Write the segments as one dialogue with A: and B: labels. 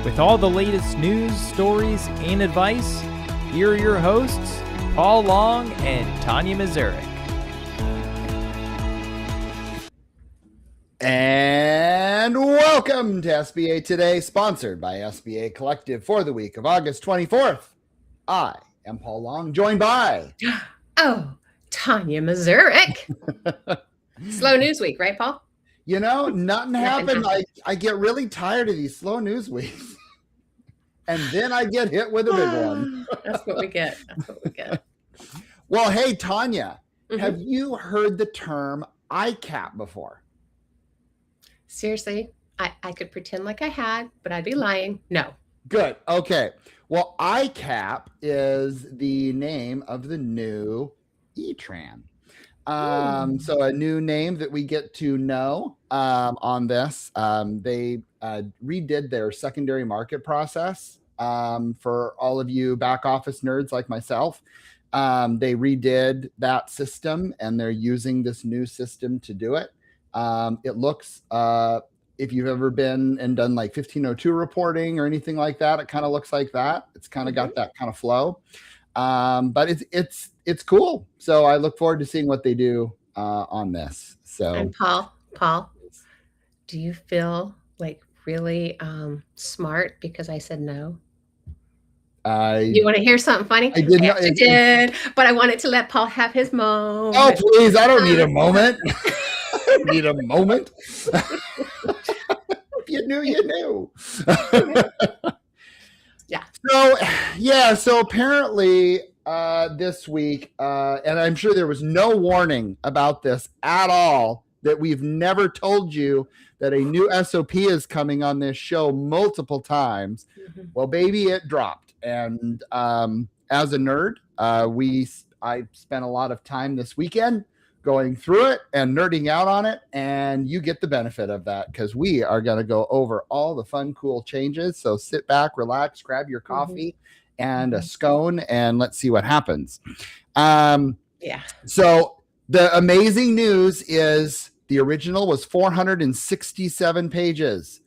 A: With all the latest news, stories, and advice, here are your hosts, Paul Long and Tanya Mazurek.
B: And welcome to SBA Today, sponsored by SBA Collective for the week of August 24th. I am Paul Long, joined by...
C: Tanya Mazurek. Slow news week, right, Paul?
B: You know, nothing happened. I get really tired of these slow news weeks. And then I get hit with a big one.
C: That's what we get.
B: Well, hey, Tanya, have you heard the term ICAP before?
C: Seriously, I could pretend like I had, but I'd be lying. No.
B: Good. Okay. Well, ICAP is the name of the new E-Tran. So a new name that we get to know on this. They redid their secondary market process for all of you back office nerds like myself. They redid that system and they're using this new system to do it. It looks, if you've ever been and done like 1502 reporting or anything like that, it kind of looks like that. It's kind of got that kind of flow. But it's cool. So I look forward to seeing what they do on this. So,
C: and Paul, do you feel like really smart because I said no? You want to hear something funny?
B: I did,
C: but I wanted to let Paul have his moment.
B: Oh, please. I don't need a moment. I don't need a moment. If you knew, you knew.
C: Yeah.
B: So apparently this week, and I'm sure there was no warning about this at all, that we've never told you that a new SOP is coming on this show multiple times. Well, baby, it dropped. And as a nerd, I spent a lot of time this weekend going through it and nerding out on it, and you get the benefit of that because we are going to go over all the fun, cool changes. So sit back, relax, grab your coffee and a scone, and let's see what happens. So the amazing news is the original was 467 pages.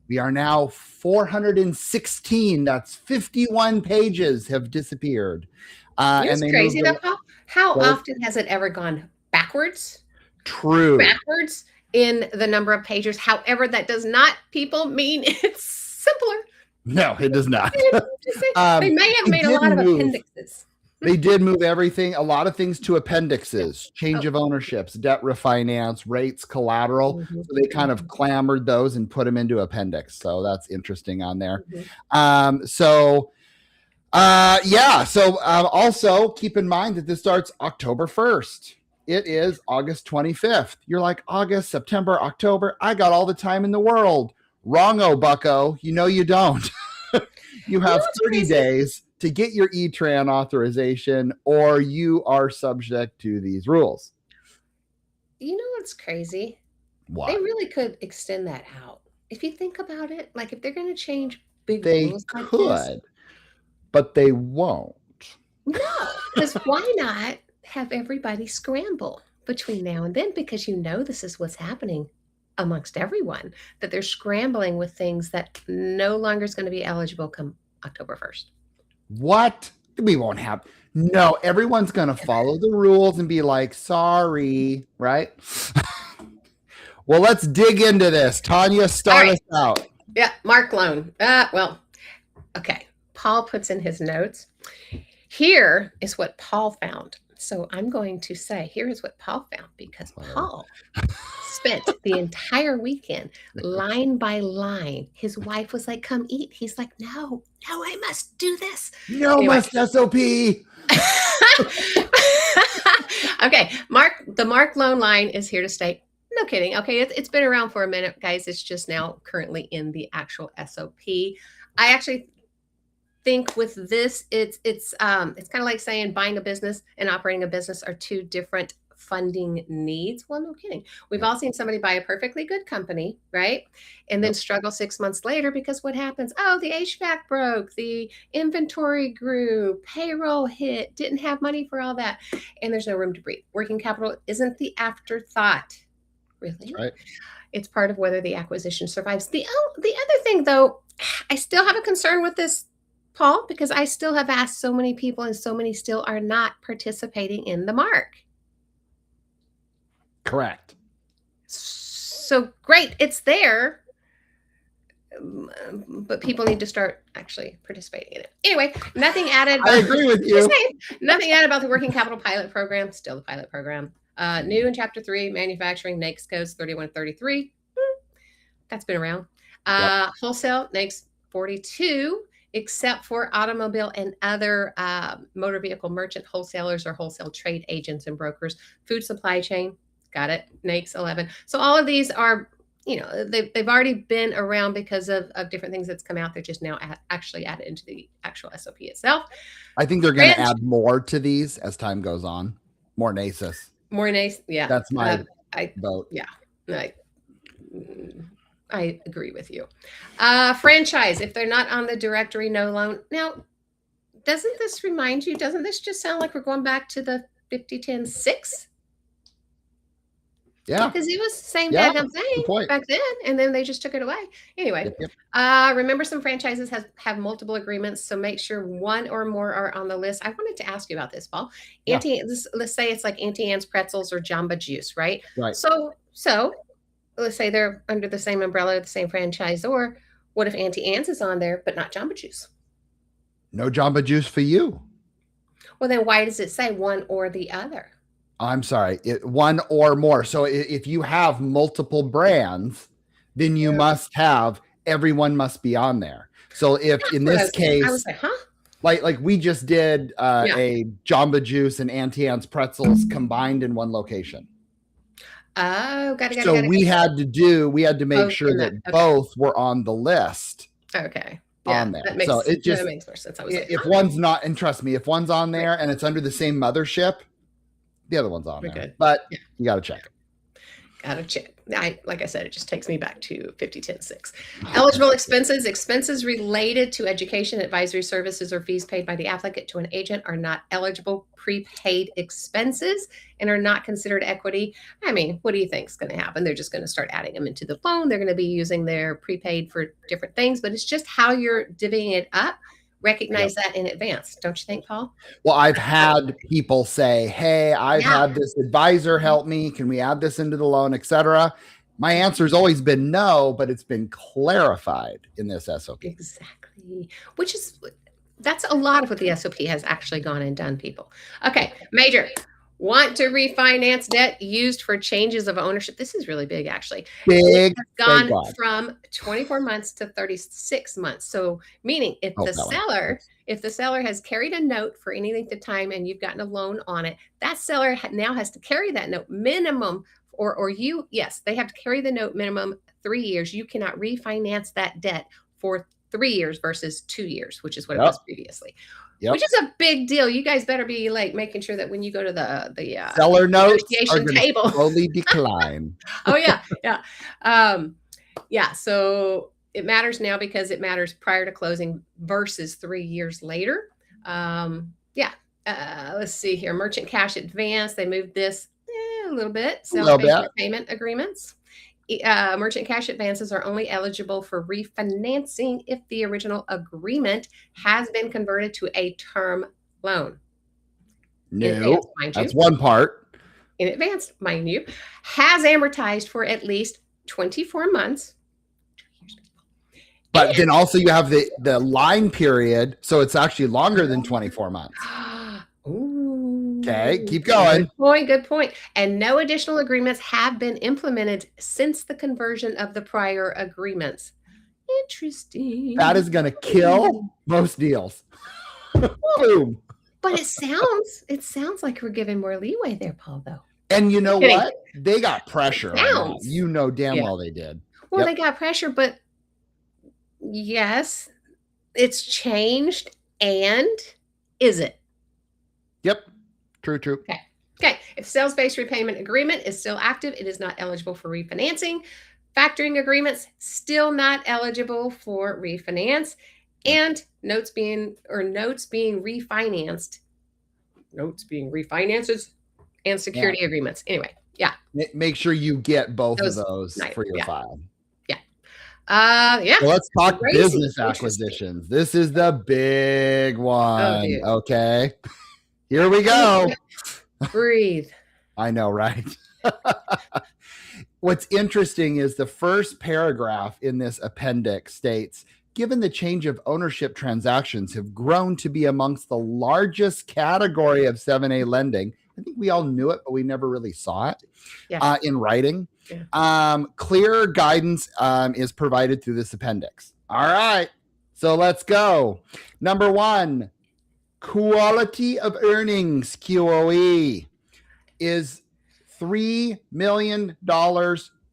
B: We are now 416. That's 51 pages have disappeared.
C: It's crazy though, Paul. How often has it ever gone backwards?
B: True.
C: Backwards in the number of pages. However, that does not, people, mean it's simpler.
B: No, it does not.
C: They may have made a lot of appendixes.
B: They did move everything, a lot of things to appendixes, change of ownerships, debt refinance, rates, collateral. So they kind of clamored those and put them into appendix. So that's interesting on there. So also keep in mind that this starts October 1st. It is August 25th. You're like, August, September, October. I got all the time in the world. Wrong-o, bucko. You know you don't. You have 30 days to get your E-Tran authorization, or you are subject to these rules.
C: You know what's crazy?
B: What?
C: They really could extend that out. If you think about it, like if they're going to change big rules like this,
B: but they won't.
C: No, because why not have everybody scramble between now and then? Because you know this is what's happening amongst everyone, that they're scrambling with things that no longer is going to be eligible come October 1st.
B: What? We won't have. No, everyone's going to follow the rules and be like, sorry, right? Well, let's dig into this. Tanya, start us out.
C: Yeah, Mark loan. Okay. Paul puts in his notes. Here is what Paul found. So I'm going to say, here is what Paul found, because Paul spent the entire weekend line by line. His wife was like, come eat. He's like, no, I must do this.
B: No, anyway. Must SOP.
C: Okay. The Mark loan line is here to stay. No kidding. Okay. It's been around for a minute, guys. It's just now currently in the actual SOP. I actually think with this, it's kind of like saying buying a business and operating a business are two different funding needs. Well, no kidding. We've all seen somebody buy a perfectly good company, right? And then struggle 6 months later because what happens? Oh, the HVAC broke, the inventory grew, payroll hit, didn't have money for all that. And there's no room to breathe. Working capital isn't the afterthought, really.
B: Right.
C: It's part of whether the acquisition survives. The other thing, though, I still have a concern with this, Paul, because I still have asked so many people and so many still are not participating in the mark.
B: Correct.
C: So great, it's there, but people need to start actually participating in it. Anyway, nothing added.
B: I agree with you.
C: Nothing added about the working capital pilot program. Still the pilot program. New in Chapter 3, manufacturing, NAICS codes 3133. That's been around. Wholesale, NAICS 42, except for automobile and other motor vehicle merchant wholesalers or wholesale trade agents and brokers. Food supply chain, got it, NAICS 11. So all of these are, they've already been around because of different things that's come out. They're just now actually added into the actual SOP itself.
B: I think they're going to add more to these as time goes on. More NACIS.
C: More NACIS, yeah.
B: That's my vote.
C: Yeah, I agree with you. Franchise, if they're not on the directory, no loan. Now, doesn't this remind you, doesn't this just sound like we're going back to the 50-10-6?
B: Yeah.
C: Because it was the same daggum thing back then, and then they just took it away. Anyway, remember some franchises have multiple agreements, so make sure one or more are on the list. I wanted to ask you about this, Paul. Let's say it's like Auntie Anne's Pretzels or Jamba Juice, right?
B: Right.
C: So let's say they're under the same umbrella, the same franchisor. What if Auntie Anne's is on there, but not Jamba Juice?
B: No Jamba Juice for you.
C: Well, then why does it say one or the other?
B: I'm sorry, one or more. So if you have multiple brands, then you must have, everyone must be on there. So if in this case,
C: I was like, huh?
B: Like we just did a Jamba Juice and Auntie Anne's Pretzels combined in one location.
C: Oh, got it.
B: So we had to make sure that both were on the list.
C: Okay.
B: On there.
C: That makes,
B: so it just
C: that makes more sense. I was
B: if one's not, and trust me, if one's on there and it's under the same mothership, the other one's on there. Good. But you got to check.
C: Gotta check. Like I said, it just takes me back to 50-10-6. Eligible expenses related to education, advisory services, or fees paid by the applicant to an agent are not eligible prepaid expenses and are not considered equity. I mean, what do you think is going to happen? They're just going to start adding them into the loan. They're going to be using their prepaid for different things, but it's just how you're divvying it up. Recognize that in advance, don't you think, Paul?
B: Well, I've had people say, hey, I've had this advisor help me. Can we add this into the loan, etc.? My answer has always been no, but it's been clarified in this SOP.
C: Exactly. That's a lot of what the SOP has actually gone and done, people. Okay, major. Want to refinance debt used for changes of ownership? This is really big, actually.
B: Big.
C: It's gone from 24 months to 36 months. So, meaning if the seller has carried a note for any length of time and you've gotten a loan on it, that seller now has to carry that note minimum, they have to carry the note minimum 3 years. You cannot refinance that debt for 3 years versus 2 years, which is what it was previously. Which is a big deal. You guys better be like making sure that when you go to the
B: seller notes
C: negotiation table,
B: slowly decline.
C: Oh yeah. So it matters now because it matters prior to closing versus 3 years later. Let's see here. Merchant cash advance. They moved this a little bit. So payment agreements. Merchant cash advances are only eligible for refinancing if the original agreement has been converted to a term loan.
B: No, that's one part.
C: In advance, mind you, has amortized for at least 24 months. 2 years.
B: But then also you have the line period, so it's actually longer than 24 months.
C: Ooh.
B: Okay, keep going.
C: Good point. And no additional agreements have been implemented since the conversion of the prior agreements. Interesting.
B: That is going to kill most deals. Boom.
C: But it sounds like we're giving more leeway there, Paul, though.
B: And you know what? They got pressure. You know damn well they did.
C: Well, they got pressure, but yes, it's changed. And is it?
B: Yep. True.
C: Okay. If sales-based repayment agreement is still active, it is not eligible for refinancing. Factoring agreements still not eligible for refinance, and notes being refinanced, and security agreements. Anyway,
B: make sure you get both of those for your file.
C: Yeah.
B: So let's talk
C: Crazy.
B: business acquisitions. This is the big one.
C: dude.
B: Okay. Here we go.
C: Breathe.
B: I know, right? What's interesting is the first paragraph in this appendix states, given the change of ownership transactions have grown to be amongst the largest category of 7A lending. I think we all knew it, but we never really saw it in writing. Yeah. Clear guidance is provided through this appendix. All right. So let's go. Number 1, quality of earnings, QOE, is $3 million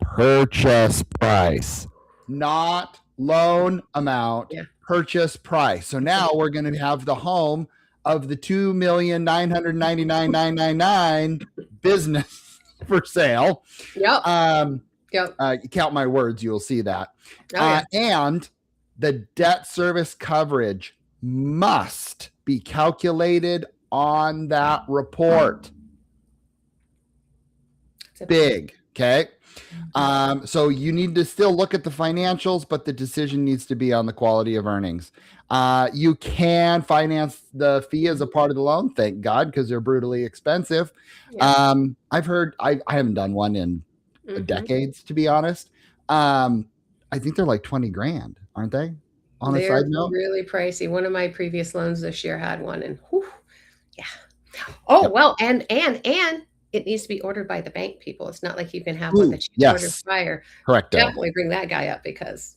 B: purchase price, not loan amount, purchase price. So now we're going to have the home of the $2,999,999 business for sale.
C: Yep.
B: Count my words, you'll see that.
C: Oh,
B: and the debt service coverage must be calculated on that report. Big. Okay. So you need to still look at the financials, but the decision needs to be on the quality of earnings. You can finance the fee as a part of the loan, thank God, because they're brutally expensive. Yeah. I've heard, I haven't done one in decades, to be honest. I think they're like 20 grand, aren't they? On a side note,
C: really pricey. One of my previous loans this year had one, and well, and it needs to be ordered by the bank, people. It's not like you can have one that you order prior.
B: Correct.
C: Definitely bring that guy up because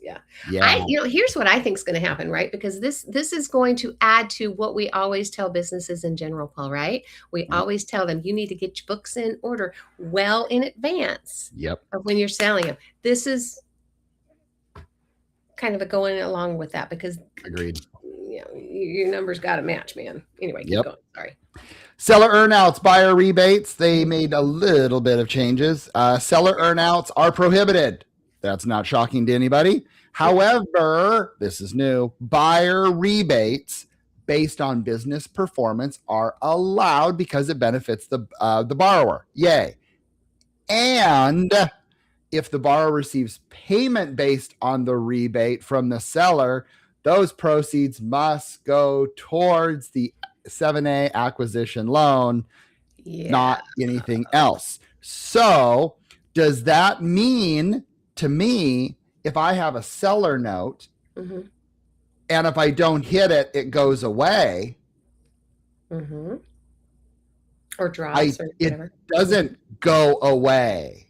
C: here's what I think is going to happen, right? Because this is going to add to what we always tell businesses in general, Paul, right? We always tell them you need to get your books in order well in advance of when you're selling them. This is kind of going along with that because
B: agreed.
C: Your numbers got to match, man. Anyway, keep going. Sorry.
B: Seller earnouts, buyer rebates, they made a little bit of changes. Seller earnouts are prohibited. That's not shocking to anybody. However, this is new. Buyer rebates based on business performance are allowed because it benefits the borrower. Yay. And if the borrower receives payment based on the rebate from the seller, those proceeds must go towards the 7A acquisition loan, not anything else. So does that mean to me, if I have a seller note and if I don't hit it, it goes away?
C: Or drops or whatever.
B: It doesn't go away.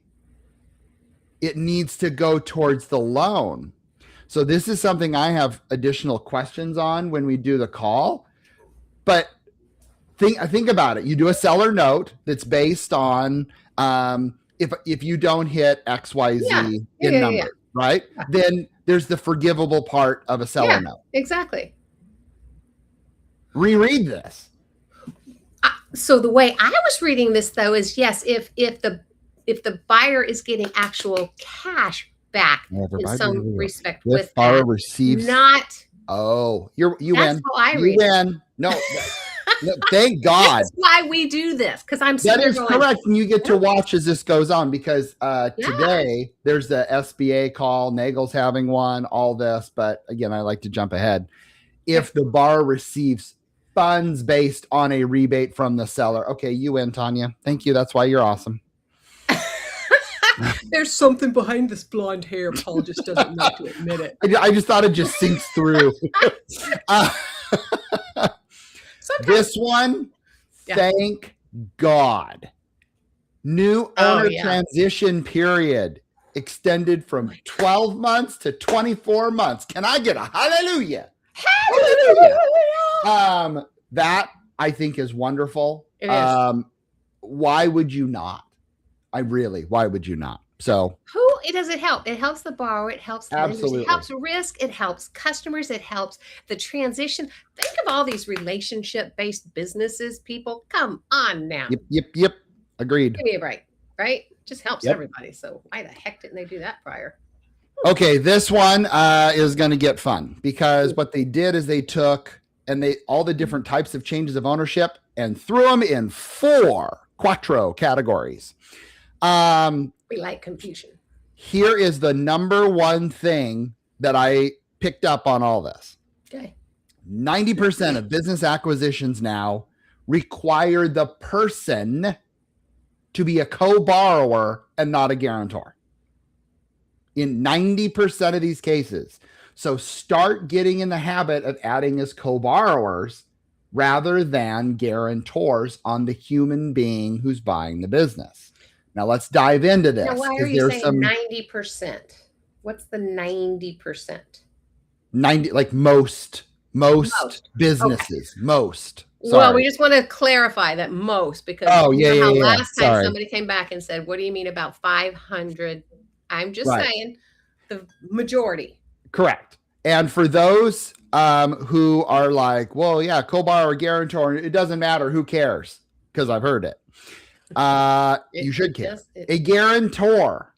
B: It needs to go towards the loan. So this is something I have additional questions on when we do the call. But think about it. You do a seller note that's based on if you don't hit XYZ in number, right? Yeah. Then there's the forgivable part of a seller note.
C: Exactly.
B: Reread this.
C: So the way I was reading this, though, is yes, if the buyer is getting actual cash back in some respect with
B: borrower receives
C: not.
B: Oh, you
C: that's
B: win.
C: How I read
B: win. No, thank God.
C: That's why we do this because I'm.
B: That is correct, and you get to watch as this goes on because today there's the SBA call. Nagel's having one. All this, but again, I like to jump ahead. If the borrower receives funds based on a rebate from the seller, okay, you win, Tanya. Thank you. That's why you're awesome.
C: There's something behind this blonde hair. Paul just doesn't want to admit it.
B: I just thought it just sinks through. This one, thank God. New owner transition period extended from 12 months to 24 months. Can I get a hallelujah? Hallelujah. That I think is wonderful.
C: It is.
B: Why would you not? Why would you not? So
C: does it help? It helps the borrower. It helps the lenders. It helps risk. It helps customers. It helps the transition. Think of all these relationship-based businesses, people. Come on now.
B: Yep. Agreed.
C: Give me a break, right? Just helps everybody. So why the heck didn't they do that prior?
B: Okay, this one is going to get fun because what they did is they took all the different types of changes of ownership and threw them in 4 categories.
C: We like confusion.
B: Here is the number one thing that I picked up on all this.
C: Okay.
B: 90% of business acquisitions now require the person to be a co-borrower and not a guarantor. In 90% of these cases. So start getting in the habit of adding as co-borrowers rather than guarantors on the human being who's buying the business. Now let's dive into this.
C: Now, why are you saying 90%? What's the 90%?
B: 90, like most businesses,
C: okay.
B: most. Sorry.
C: Well, we just want to clarify that most, because last time somebody came back and said, what do you mean about 500? I'm just saying the majority.
B: Correct. And for those who are like, well, yeah, co-borrower, guarantor, it doesn't matter, who cares? Because I've heard it. You should care. A guarantor,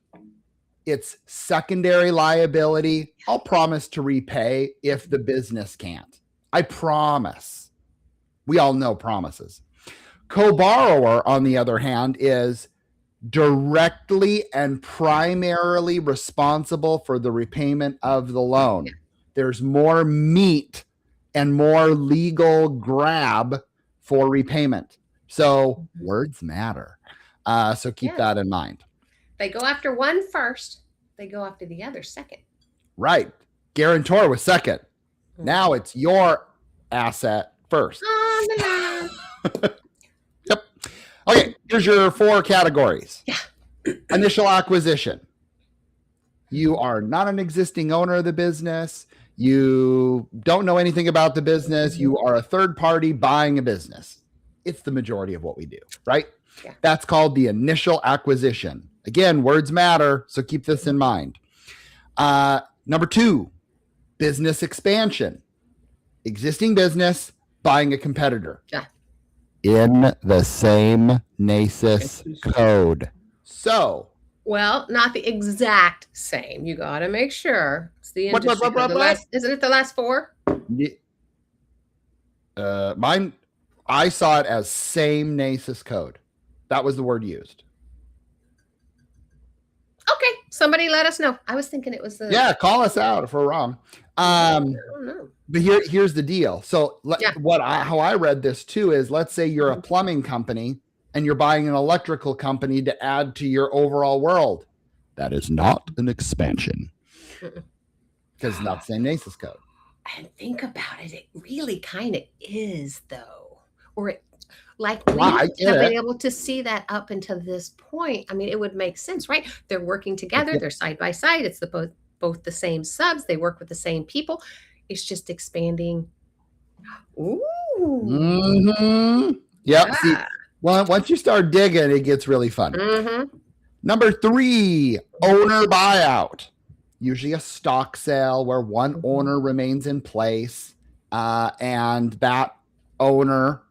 B: it's secondary liability. I'll promise to repay if the business can't. I promise. We all know promises. Co-borrower, on the other hand, is directly and primarily responsible for the repayment of the loan. Yeah. There's more meat and more legal grab for repayment. So words matter. So keep that in mind.
C: They go after one first. They go after the other second.
B: Right. Guarantor was second. Now it's your asset first.
C: On the line.
B: Yep. Okay, here's your 4 categories.
C: Yeah.
B: Initial acquisition. You are not an existing owner of the business. You don't know anything about the business. You are a third party buying a business. It's the majority of what we do, right?
C: Yeah.
B: That's called the initial acquisition. Again, words matter, so keep this in mind. Number 2, business expansion. Existing business, buying a competitor.
C: Yeah.
B: In the same NACIS code. So.
C: Well, not the exact same. You got to make sure it's the industry. Isn't it the last 4?
B: Mine, I saw it as same NACIS code. That was the word used.
C: Okay, somebody let us know. I was thinking it was the.
B: Yeah, call us out if we're wrong.
C: I don't know.
B: But here's the deal. So how I read this too is, let's say you're a plumbing company and you're buying an electrical company to add to your overall world. That is not an expansion. Because it's not the same NACIS code.
C: And think about it. It really kind of is, though. Or it, like we have been able to see that up until this point. I mean, it would make sense, right? They're working together. They're side by side. It's both the same subs. They work with the same people. It's just expanding. Ooh.
B: Mm-hmm. Yep.
C: Yeah.
B: See, well, once you start digging, it gets really fun.
C: Mm-hmm.
B: Number 3, owner buyout. Usually a stock sale where one owner remains in place, and that owner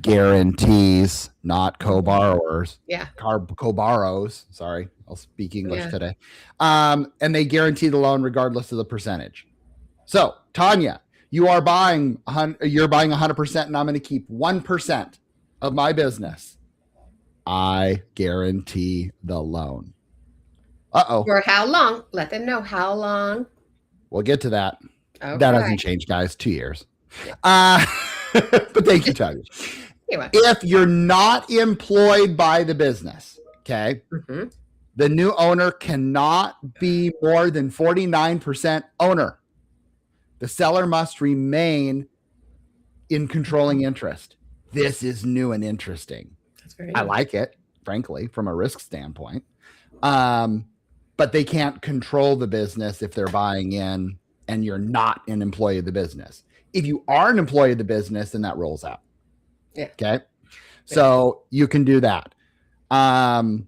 B: guarantees, not co-borrowers.
C: Yeah.
B: Co-borrows. Sorry, I'll speak English today. And they guarantee the loan regardless of the percentage. So, Tanya, you're buying 100%, and I'm going to keep 1% of my business. I guarantee the loan. Uh-oh.
C: For how long? Let them know how long.
B: We'll get to that.
C: Okay.
B: That hasn't changed, guys. 2 years. But thank you, Tanya.
C: Anyway.
B: If you're not employed by the business, okay, the new owner cannot be more than 49% owner. The seller must remain in controlling interest. This is new and interesting.
C: That's very
B: I like it, frankly, from a risk standpoint. But they can't control the business if they're buying in and you're not an employee of the business. If you are an employee of the business, then that rolls out.
C: Yeah.
B: Okay. So you can do that. And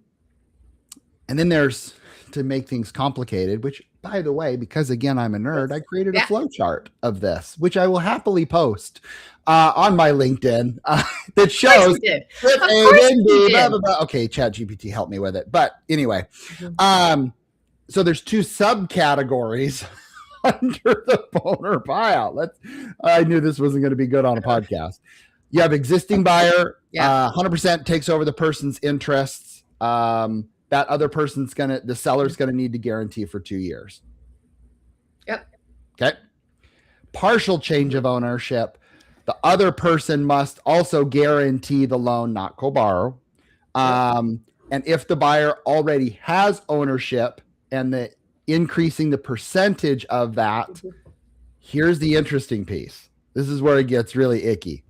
B: then there's, to make things complicated, which, by the way, because again, I'm a nerd, I created a flow chart of this, which I will happily post on my LinkedIn that shows. Okay, ChatGPT helped me with it. But anyway, so there's 2 subcategories under the owner buyout. I knew this wasn't going to be good on a podcast. You have existing buyer, 100% takes over the person's interests. That other person's the seller's going to need to guarantee for 2 years. Okay. Partial change of ownership. The other person must also guarantee the loan, not co-borrow. And if the buyer already has ownership and the increasing the percentage of that, here's the interesting piece. This is where it gets really icky.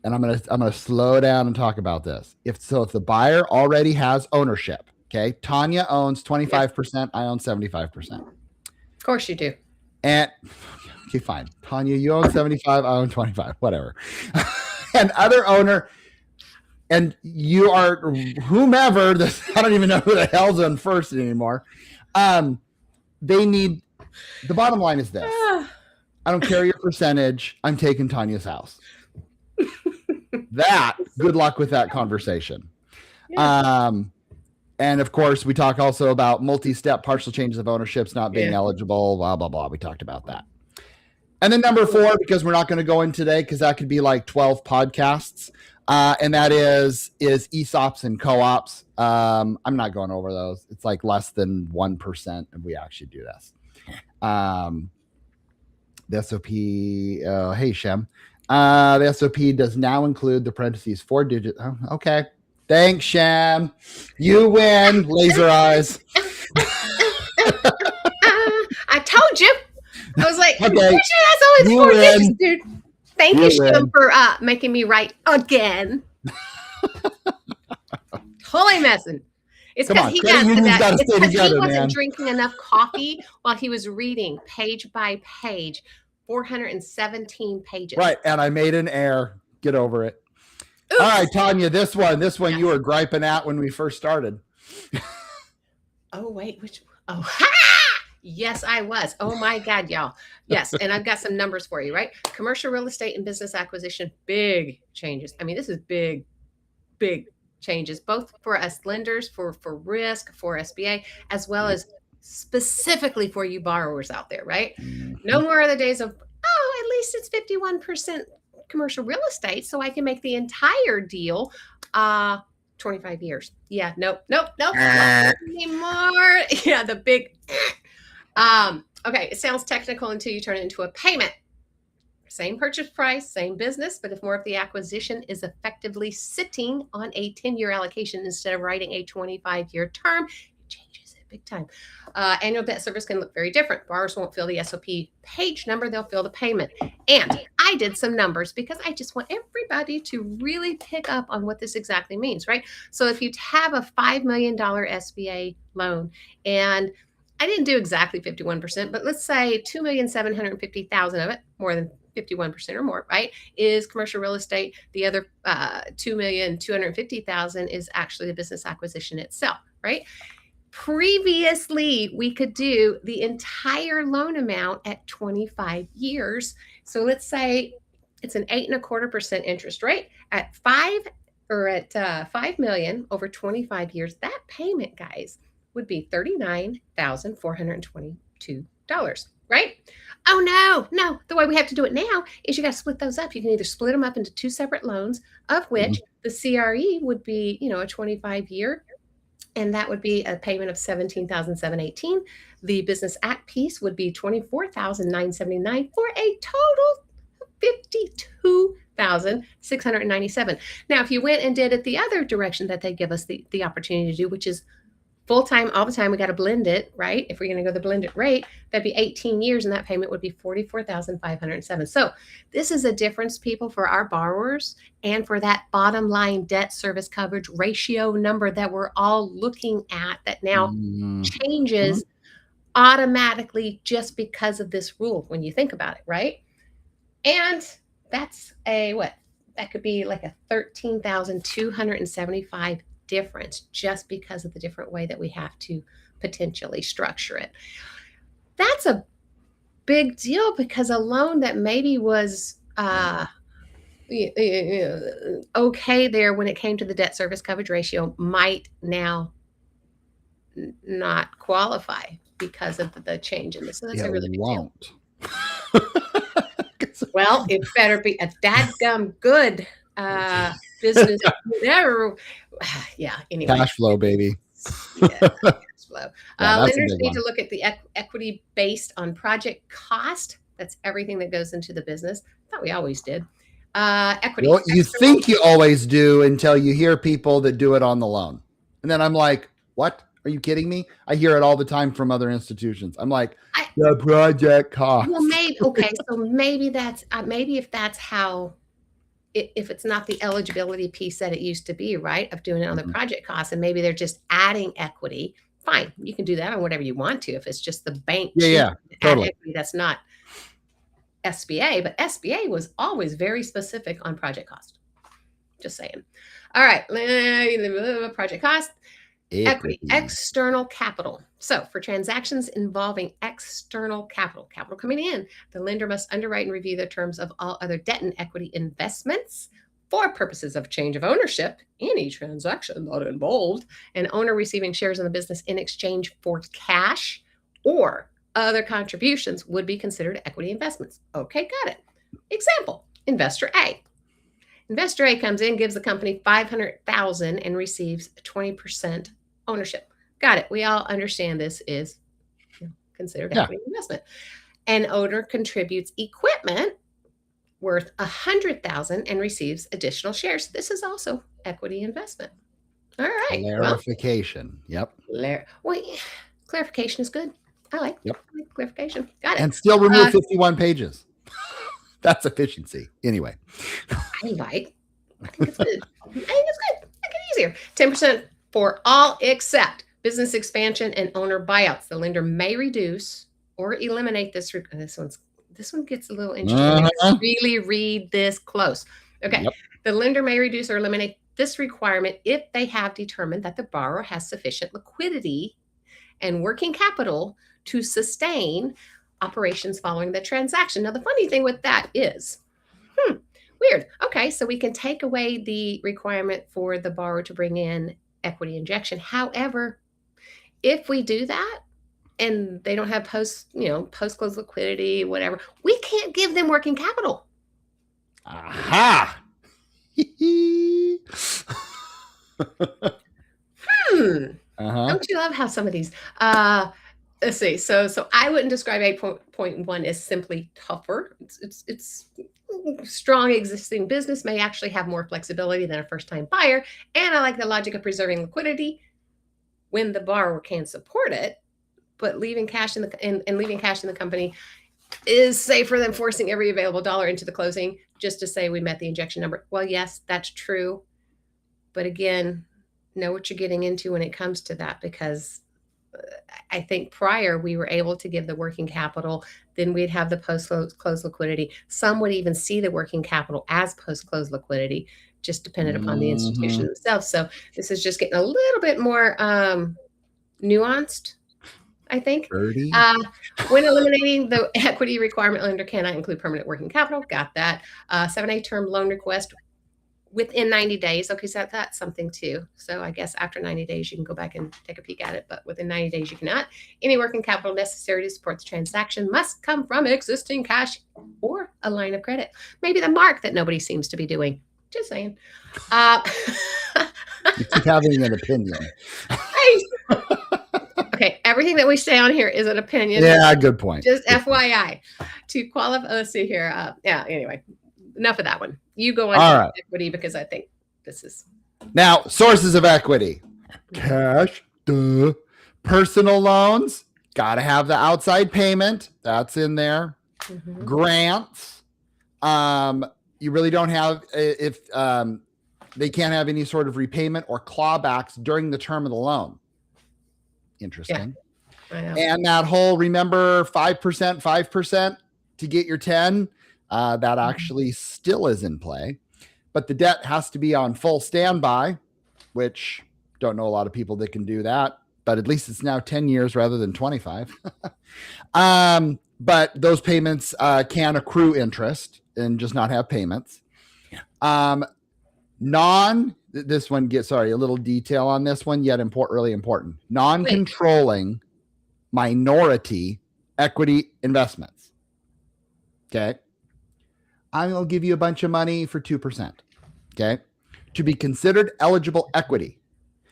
B: And I'm gonna slow down and talk about this. If the buyer already has ownership, okay, Tanya owns 25%, I own 75%.
C: Of course you do.
B: And okay, fine. Tanya, you own 75, I own 25, whatever. And other owner, and you are whomever, I don't even know who the hell's on first anymore. They need, the bottom line is this. I don't care your percentage. I'm taking Tanya's house. Good luck with that conversation. Yeah. And of course, we talk also about multi-step partial changes of ownerships not being eligible, blah, blah, blah. We talked about that. And then number 4, because we're not going to go in today, because that could be like 12 podcasts. And that is ESOPs and co-ops. I'm not going over those. It's like less than 1% if we actually do this. The SOP, hey, Shem. The SOP does now include the parentheses 4-digit. Oh, okay. Thanks, Shem. You win, laser eyes.
C: I told you. I was like,
B: okay.
C: That's always 4 digits, dude. Thank you, Shem, for making me right again. Totally messing. It's because he got to that. It's because he wasn't drinking enough coffee while he was reading page by page, 417 pages.
B: Right, and I made an error. Get over it. Oops. All right, Tanya, this one you were griping at when we first started.
C: Oh, wait, which? Oh, ha! Yes, I was. Oh my God, y'all. Yes. And I've got some numbers for you, right? Commercial real estate and business acquisition, big changes. I mean, this is big changes, both for us lenders, for risk, for SBA, as well as specifically for you borrowers out there, right? No more of the days of, at least it's 51% commercial real estate, so I can make the entire deal 25 years. Yeah, nope, not anymore. Yeah, the big okay, it sounds technical until you turn it into a payment. Same purchase price, same business, but if more of the acquisition is effectively sitting on a 10-year allocation instead of writing a 25-year term, it changes it big time. Annual debt service can look very different. Borrowers won't fill the SOP page number, they'll fill the payment. And I did some numbers because I just want everybody to really pick up on what this exactly means, right? So if you have a $5 million SBA loan, and I didn't do exactly 51%, but let's say $2,750,000 of it, more than 51% or more, right, is commercial real estate. The other $2,250,000 is actually the business acquisition itself, right? Previously, we could do the entire loan amount at 25 years. So let's say it's an 8.25% interest rate at $5 million over 25 years. That payment, guys, would be $39,422, right? Oh, no. The way we have to do it now is you got to split those up. You can either split them up into 2 separate loans, of which the CRE would be, a 25-year, and that would be a payment of $17,718. The Business Act piece would be $24,979 for a total of $52,697. Now, if you went and did it the other direction that they give us the opportunity to do, which is full-time, all the time, we got to blend it, right? If we're going to go the blended rate, that'd be 18 years, and that payment would be $44,507. So this is a difference, people, for our borrowers and for that bottom line debt service coverage ratio number that we're all looking at that now changes automatically just because of this rule when you think about it, right? And that's that could be like a $13,275 difference just because of the different way that we have to potentially structure it. That's a big deal because a loan that maybe was okay there when it came to the debt service coverage ratio might now not qualify because of the change in this. So that's a really big deal. Well, it better be a dadgum good business, whatever. Yeah. Anyway,
B: cash flow, baby.
C: Yeah, cash flow.
B: Yeah, that's a
C: Lenders
B: big
C: need
B: one.
C: to look at the equity based on project cost. That's everything that goes into the business. I thought we always did. Equity.
B: Well, you
C: external-
B: think you always do until you hear people that do it on the loan. And then I'm like, what? Are you kidding me? I hear it all the time from other institutions. I'm like, the project cost.
C: Well, maybe, okay. So maybe that's, maybe if that's how, if it's not the eligibility piece that it used to be, right? Of doing it on the
B: Mhm.
C: project cost, and maybe they're just adding equity. Fine. You can do that on whatever you want to. If it's just the bank,
B: Yeah, totally.
C: add equity, that's not SBA, but SBA was always very specific on project cost. Just saying. All right. Project cost. Equity, external capital. So for transactions involving external capital coming in, the lender must underwrite and review the terms of all other debt and equity investments for purposes of change of ownership. Any transaction not involved an owner receiving shares in the business in exchange for cash or other contributions would be considered equity investments. Okay, got it. Example, investor A. Investor A comes in, gives the company $500,000 and receives 20% ownership. Got it. We all understand this is considered equity investment. An owner contributes equipment worth $100,000 and receives additional shares. This is also equity investment. All right.
B: Clarification. Yep.
C: Clarification is good. I like clarification. Got it.
B: And still remove 51 pages. That's efficiency. Anyway.
C: I think it's good. I think it's good. Make it easier. 10% for all except business expansion and owner buyouts. The lender may reduce or eliminate this. This one gets a little interesting. Really read this close. Okay. Yep. The lender may reduce or eliminate this requirement if they have determined that the borrower has sufficient liquidity and working capital to sustain operations following the transaction. Now, the funny thing with that is, weird. Okay, so we can take away the requirement for the borrower to bring in equity injection. However, if we do that and they don't have post-close liquidity, whatever, we can't give them working capital.
B: Aha!
C: Don't you love how some of these let's see. So I wouldn't describe 8.1 as simply tougher. It's strong existing business may actually have more flexibility than a first-time buyer. And I like the logic of preserving liquidity when the borrower can support it, but leaving cash in the leaving cash in the company is safer than forcing every available dollar into the closing just to say we met the injection number. Well, yes, that's true. But again, know what you're getting into when it comes to that, because I think prior we were able to give the working capital, then we'd have the post-close liquidity. Some would even see the working capital as post-close liquidity, just dependent upon the institution themselves. So this is just getting a little bit more nuanced, I think. When eliminating the equity requirement, lender cannot include permanent working capital. Got that. 7A term loan request within 90 days. Okay, so that's something too. So I guess after 90 days, you can go back and take a peek at it, but within 90 days, you cannot. Any working capital necessary to support the transaction must come from existing cash or a line of credit. Maybe the mark that nobody seems to be doing. Just saying.
B: You keep having an opinion.
C: Okay, everything that we say on here is an opinion.
B: Yeah, good point.
C: Just FYI. To qualify, let's see here. Anyway, enough of that one. You go on equity because I think this is.
B: Now, sources of equity. Cash, personal loans, got to have the outside payment. That's in there. Grants. You really don't have, if they can't have any sort of repayment or clawbacks during the term of the loan. Interesting.
C: Yeah, I know.
B: And that whole, remember, 5% to get your 10, that actually still is in play. But the debt has to be on full standby, which don't know a lot of people that can do that. But at least it's now 10 years rather than 25. But those payments can accrue interest and just not have payments. This one gets, a little detail on this one, yet really important. Non-controlling minority equity investments. Okay. I'm going to give you a bunch of money for 2%. Okay. To be considered eligible equity,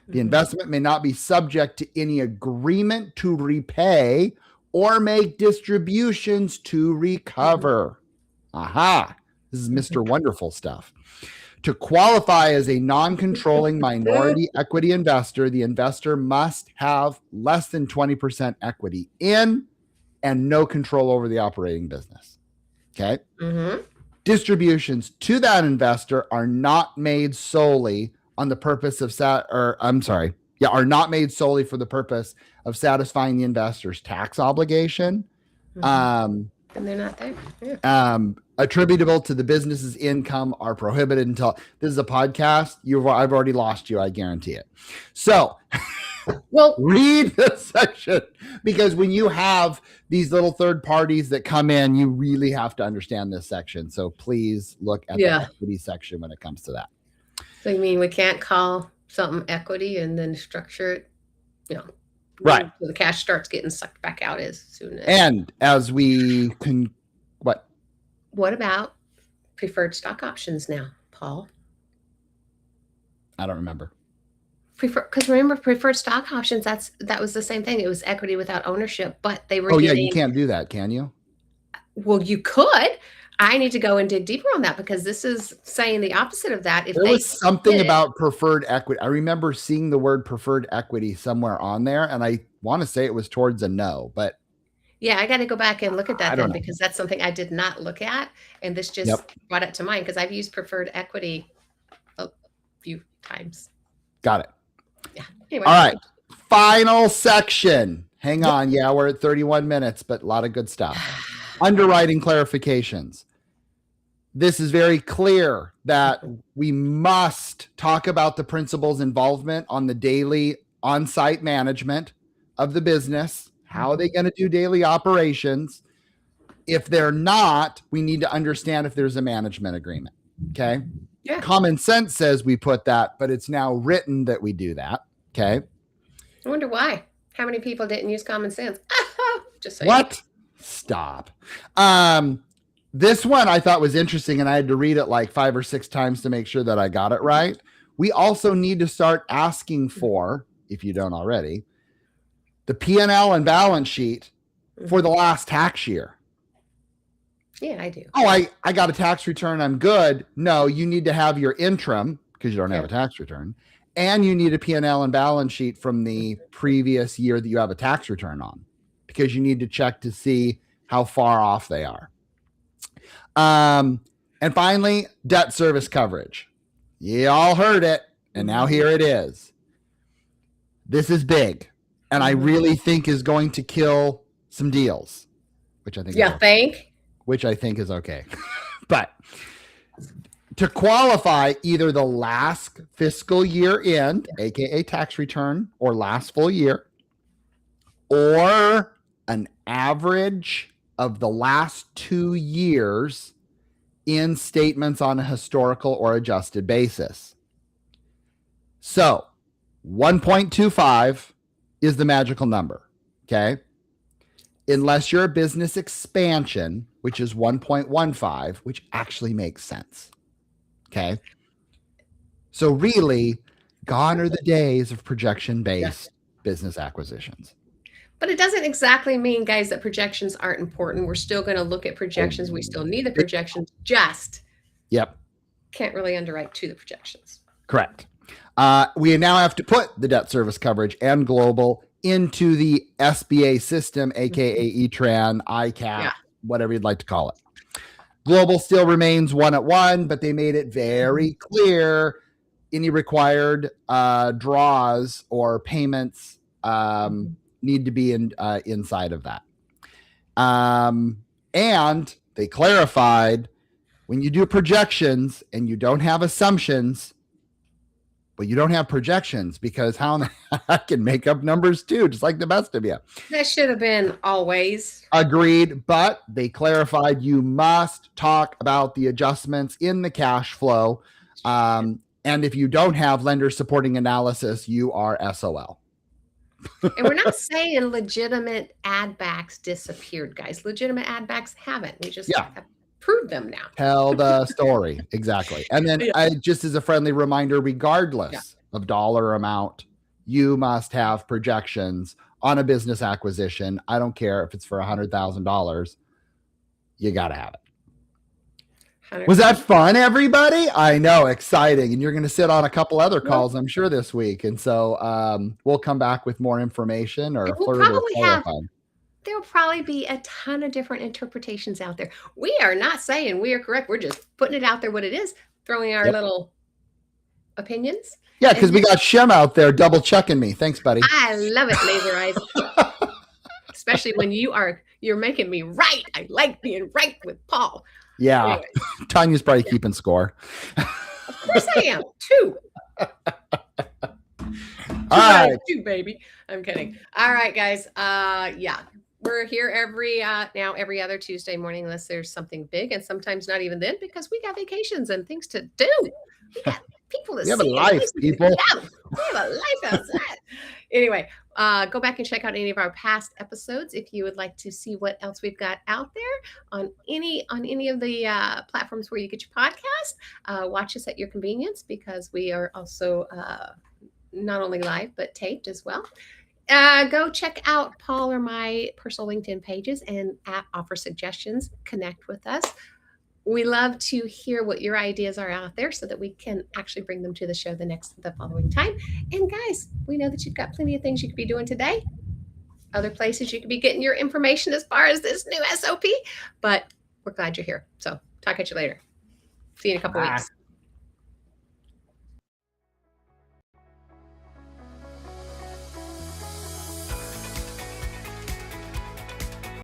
B: The investment may not be subject to any agreement to repay or make distributions to recover. Aha. This is Mr. Wonderful stuff. To qualify as a non-controlling minority equity investor, the investor must have less than 20% equity in and no control over the operating business. Okay. Distributions to that investor are not made solely on the purpose of are not made solely for the purpose of satisfying the investor's tax obligation.
C: And they're not there. Yeah.
B: Attributable to the business's income are prohibited until this is a podcast. I've already lost you. I guarantee it. So
C: Well,
B: read this section, because when you have these little third parties that come in, you really have to understand this section. So please look at the equity section when it comes to that.
C: so you mean we can't call something equity and then structure it,
B: Right.
C: So the cash starts getting sucked back out as soon as.
B: And as we can,
C: What about preferred stock options now, Paul?
B: I don't remember.
C: Because remember, preferred stock options, that was the same thing. It was equity without ownership, but they were
B: yeah, you can't do that, can you?
C: Well, you could. I need to go and dig deeper on that, because this is saying the opposite of that. If
B: there was something about preferred equity. I remember seeing the word preferred equity somewhere on there, and I want to say it was towards a no, but
C: yeah, I got to go back and look at that then, because that's something I did not look at, and this just brought it to mind, because I've used preferred equity a few times.
B: Got it.
C: Yeah. Anyway.
B: All right. Final section. Hang on. Yeah, we're at 31 minutes, but a lot of good stuff. Underwriting clarifications. This is very clear that we must talk about the principal's involvement on the daily on-site management of the business. How are they going to do daily operations? If they're not, we need to understand if there's a management agreement. Okay.
C: Yeah.
B: Common sense says we put that, but it's now written that we do that. Okay.
C: I wonder why. How many people didn't use common sense? Just saying.
B: What? Stop. This one I thought was interesting, and I had to read it like 5 or 6 times to make sure that I got it right. We also need to start asking for, if you don't already, the P&L and balance sheet for the last tax year.
C: Yeah, I do.
B: Oh, I got a tax return. I'm good. No, you need to have your interim, because you don't have a tax return, and you need a P&L and balance sheet from the previous year that you have a tax return on, because you need to check to see how far off they are. And finally, debt service coverage. You all heard it, and now here it is. This is big, and I really think is going to kill some deals, which I think which I think is okay. But to qualify, either the last fiscal year end, aka tax return, or last full year, or an average of the last 2 years in statements on a historical or adjusted basis. So 1.25 is the magical number. Okay. Unless you're a business expansion, which is 1.15, which actually makes sense. Okay. So really, gone are the days of projection-based business acquisitions.
C: But it doesn't exactly mean, guys, that projections aren't important. We're still going to look at projections. We still need the projections, just can't really underwrite to the projections.
B: Correct. We now have to put the debt service coverage and global into the SBA system, aka ETRAN, ICAP, whatever you'd like to call it. Global still remains 1-1, but they made it very clear any required draws or payments need to be inside of that. And they clarified, when you do projections and you don't have assumptions, but you don't have projections, because how I can make up numbers too, just like the best of you.
C: That should have been always.
B: Agreed, but they clarified you must talk about the adjustments in the cash flow. And if you don't have lender supporting analysis, you are SOL.
C: And we're not saying legitimate ad backs disappeared, guys. Legitimate ad backs haven't. We just have proved them now.
B: Tell the story. Exactly. And then just as a friendly reminder, regardless of dollar amount you must have projections on a business acquisition. I don't care if it's for $100,000. You got to have it. 100%. Was that fun, everybody? I know, exciting. And you're going to sit on a couple other calls, I'm sure, this week. And so we'll come back with more information or further clarifying.
C: There'll probably be a ton of different interpretations out there. We are not saying we are correct. We're just putting it out there what it is, throwing our little opinions.
B: Yeah, because we got Shem out there double checking me. Thanks, buddy.
C: I love it, laser eyes. Especially when you're making me right. I like being right with Paul.
B: Yeah. Anyways. Tanya's probably keeping score.
C: Of course I am. 2.
B: All right.
C: 2, baby. I'm kidding. All right, guys. Yeah. We're here every other Tuesday morning, unless there's something big, and sometimes not even then, because we got vacations and things to do. We got people to see.
B: We have a life, people.
C: Yeah, we have a life outside. Anyway, go back and check out any of our past episodes if you would like to see what else we've got out there on any of the platforms where you get your podcast. Watch us at your convenience, because we are also not only live but taped as well. Go check out Paul or my personal LinkedIn pages and offer suggestions. Connect with us. We love to hear what your ideas are out there so that we can actually bring them to the show the following time. And guys, we know that you've got plenty of things you could be doing today. Other places you could be getting your information as far as this new SOP, but we're glad you're here. So talk at you later. See you in a couple weeks.